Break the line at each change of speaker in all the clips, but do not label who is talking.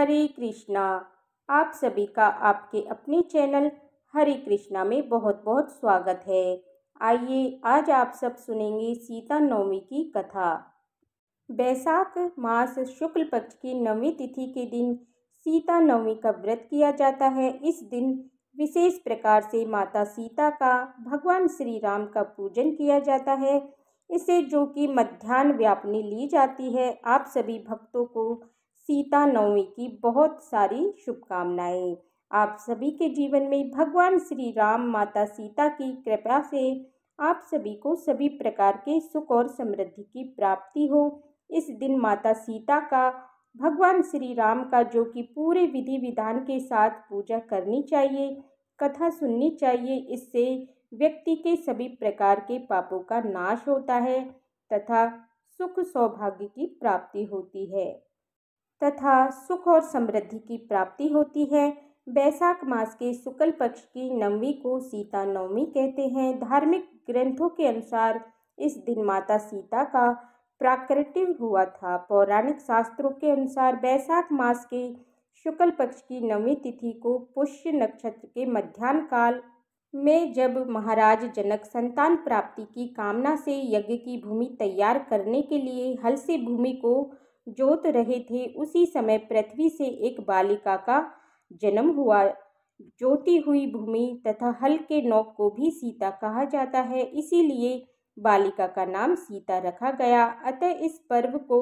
हरे कृष्णा। आप सभी का आपके अपने चैनल हरे कृष्णा में बहुत बहुत स्वागत है। आइए आज आप सब सुनेंगे सीता नवमी की कथा। बैसाख मास शुक्ल पक्ष की नवमी तिथि के दिन सीता नवमी का व्रत किया जाता है। इस दिन विशेष प्रकार से माता सीता का भगवान श्री राम का पूजन किया जाता है। इसे जो कि मध्याह्न व्यापिनी ली जाती है। आप सभी भक्तों को सीता नवमी की बहुत सारी शुभकामनाएं। आप सभी के जीवन में भगवान श्री राम माता सीता की कृपा से आप सभी को सभी प्रकार के सुख और समृद्धि की प्राप्ति हो। इस दिन माता सीता का भगवान श्री राम का जो कि पूरे विधि विधान के साथ पूजा करनी चाहिए, कथा सुननी चाहिए। इससे व्यक्ति के सभी प्रकार के पापों का नाश होता है तथा सुख सौभाग्य की प्राप्ति होती है तथा सुख और समृद्धि की प्राप्ति होती है। बैसाख मास के शुक्ल पक्ष की नवमी को सीता नवमी कहते हैं। धार्मिक ग्रंथों के अनुसार इस दिन माता सीता का प्राकट्य हुआ था। पौराणिक शास्त्रों के अनुसार बैसाख मास के शुक्ल पक्ष की नवमी तिथि को पुष्य नक्षत्र के मध्याह्न काल में जब महाराज जनक संतान प्राप्ति की कामना से यज्ञ की भूमि तैयार करने के लिए हल से भूमि को जोत रहे थे, उसी समय पृथ्वी से एक बालिका का जन्म हुआ। जोती हुई भूमि तथा हल के नोक को भी सीता कहा जाता है, इसीलिए बालिका का नाम सीता रखा गया। अतः इस पर्व को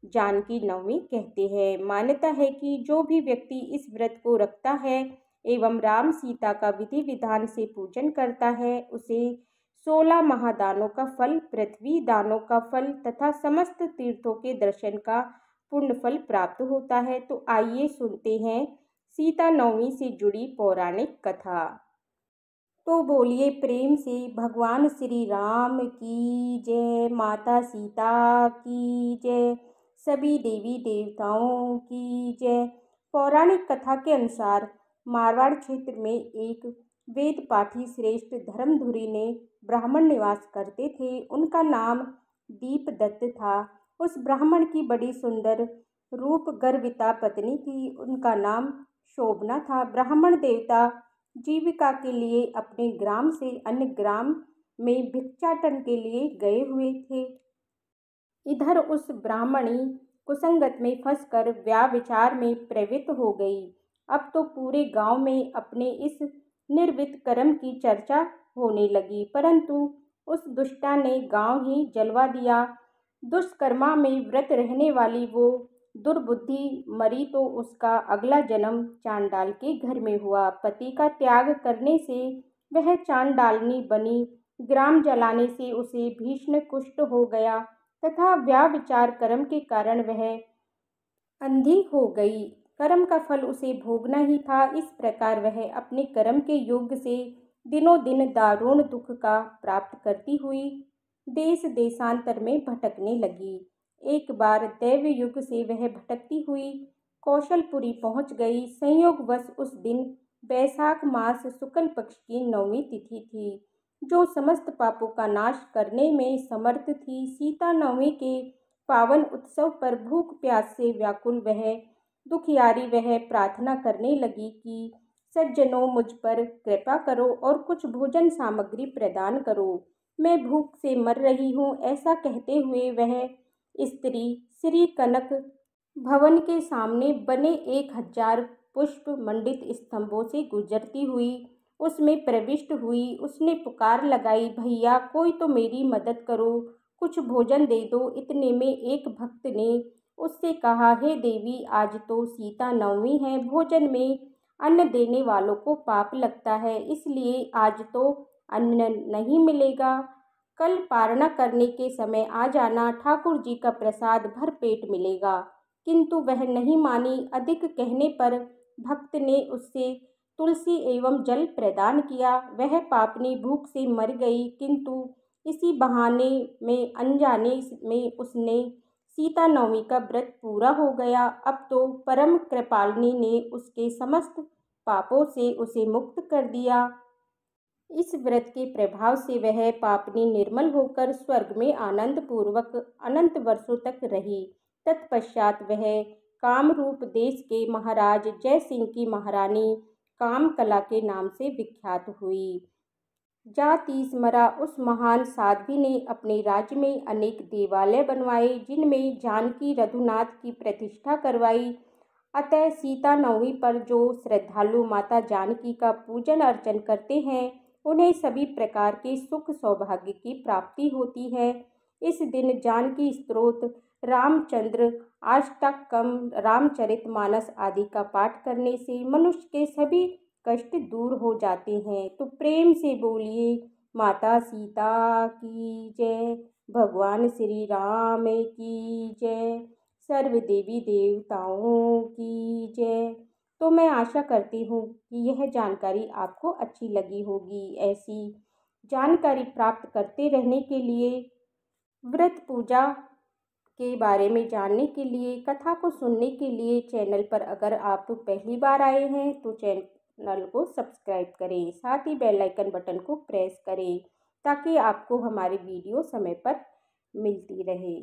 जानकी नवमी कहते हैं। मान्यता है कि जो भी व्यक्ति इस व्रत को रखता है एवं राम सीता का विधि विधान से पूजन करता है, उसे 16 महादानों का फल, पृथ्वी दानों का फल तथा समस्त तीर्थों के दर्शन का पुण्य फल प्राप्त होता है। तो आइए सुनते हैं सीता नवमी से जुड़ी पौराणिक कथा। तो बोलिए प्रेम से भगवान श्री राम की जय, माता सीता की जय, सभी देवी देवताओं की जय। पौराणिक कथा के अनुसार मारवाड़ क्षेत्र में एक वेद पाठी श्रेष्ठ धर्मधुरी ने ब्राह्मण निवास करते थे। उनका नाम दीपदत्त था। उस ब्राह्मण की बड़ी सुंदर रूप गर्विता पत्नी थी। उनका नाम शोभना था। ब्राह्मण देवता जीविका के लिए अपने ग्राम से अन्य ग्राम में भिक्षाटन के लिए गए हुए थे। इधर उस ब्राह्मणी कुसंगत में फंसकर व्याभिचार में प्रवृत्त हो गई। अब तो पूरे गांव में अपने इस निर्वित कर्म की चर्चा होने लगी, परंतु उस दुष्टा ने गांव ही जलवा दिया। दुष्कर्मा में व्रत रहने वाली वो दुर्बुद्धि मरी तो उसका अगला जन्म चांडाल के घर में हुआ। पति का त्याग करने से वह चांडालनी बनी। ग्राम जलाने से उसे भीषण कुष्ठ हो गया तथा व्याभिचार कर्म के कारण वह अंधी हो गई। कर्म का फल उसे भोगना ही था। इस प्रकार वह अपने कर्म के योग से दिनों दिन दारुण दुख का प्राप्त करती हुई देश देशांतर में भटकने लगी। एक बार दैव युग से वह भटकती हुई कौशलपुरी पहुंच गई। संयोगवश उस दिन बैसाख मास शुक्ल पक्ष की नवमी तिथि थी, जो समस्त पापों का नाश करने में समर्थ थी। सीता नवमी के पावन उत्सव पर भूख प्यास से व्याकुल वह दुखियारी वह प्रार्थना करने लगी कि सज्जनों, मुझ पर कृपा करो और कुछ भोजन सामग्री प्रदान करो, मैं भूख से मर रही हूँ। ऐसा कहते हुए वह स्त्री श्री कनक भवन के सामने बने 1000 पुष्प मंडित स्तंभों से गुजरती हुई उसमें प्रविष्ट हुई। उसने पुकार लगाई, भैया कोई तो मेरी मदद करो, कुछ भोजन दे दो। इतने में एक भक्त ने उससे कहा, हे देवी, आज तो सीता नवमी है, भोजन में अन्न देने वालों को पाप लगता है, इसलिए आज तो अन्न नहीं मिलेगा। कल पारणा करने के समय आ जाना, ठाकुर जी का प्रसाद भर पेट मिलेगा। किंतु वह नहीं मानी। अधिक कहने पर भक्त ने उससे तुलसी एवं जल प्रदान किया। वह पापनी भूख से मर गई, किंतु इसी बहाने में अनजाने में उसने सीता नवमी का व्रत पूरा हो गया। अब तो परम कृपालिनी ने उसके समस्त पापों से उसे मुक्त कर दिया। इस व्रत के प्रभाव से वह पापनी निर्मल होकर स्वर्ग में आनंद पूर्वक अनंत वर्षों तक रही। तत्पश्चात वह कामरूप देश के महाराज जय सिंह की महारानी कामकला के नाम से विख्यात हुई। जातीसमरा उस महान साध्वी ने अपने राज्य में अनेक देवालय बनवाए, जिनमें जानकी रघुनाथ की प्रतिष्ठा करवाई। अतः सीता नवमी पर जो श्रद्धालु माता जानकी का पूजन अर्चन करते हैं, उन्हें सभी प्रकार के सुख सौभाग्य की प्राप्ति होती है। इस दिन जानकी स्तोत्र, रामचंद्र अष्टकम, रामचरितमानस आदि का पाठ करने से मनुष्य के सभी कष्ट दूर हो जाते हैं। तो प्रेम से बोलिए माता सीता की जय, भगवान श्री राम की जय, सर्व देवी देवताओं की जय। तो मैं आशा करती हूँ कि यह जानकारी आपको अच्छी लगी होगी। ऐसी जानकारी प्राप्त करते रहने के लिए, व्रत पूजा के बारे में जानने के लिए, कथा को सुनने के लिए चैनल पर अगर आप पहली बार आए हैं तो चैनल को सब्सक्राइब करें, साथ ही बेल आइकन बटन को प्रेस करें ताकि आपको हमारी वीडियो समय पर मिलती रहे।